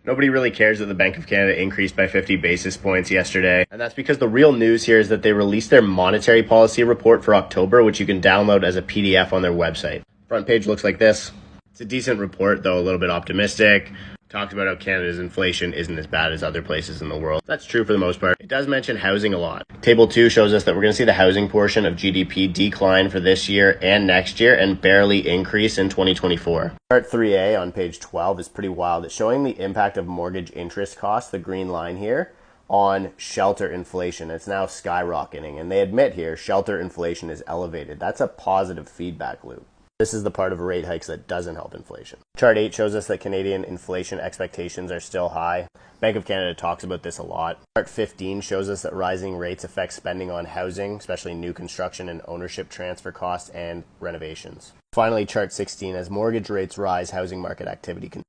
Nobody really cares that the Bank of Canada increased by 50 basis points yesterday. And that's because the real news here is that they released their monetary policy report for October, which you can download as a PDF on their website. Front page looks like this. It's a decent report, though a little bit optimistic. Talks about how Canada's inflation isn't as bad as other places in the world. That's true for the most part. It does mention housing a lot. Table 2 shows us that we're going to see the housing portion of GDP decline for this year and next year and barely increase in 2024. Chart 3A on page 12 is pretty wild. It's showing the impact of mortgage interest costs, the green line here, on shelter inflation. It's now skyrocketing, and they admit here shelter inflation is elevated. That's a positive feedback loop. This is the part of rate hikes that doesn't help inflation. Chart 8 shows us that Canadian inflation expectations are still high. Bank of Canada talks about this a lot. Chart 15 shows us that rising rates affect spending on housing, especially new construction and ownership transfer costs and renovations. Finally, chart 16, as mortgage rates rise, housing market activity continues.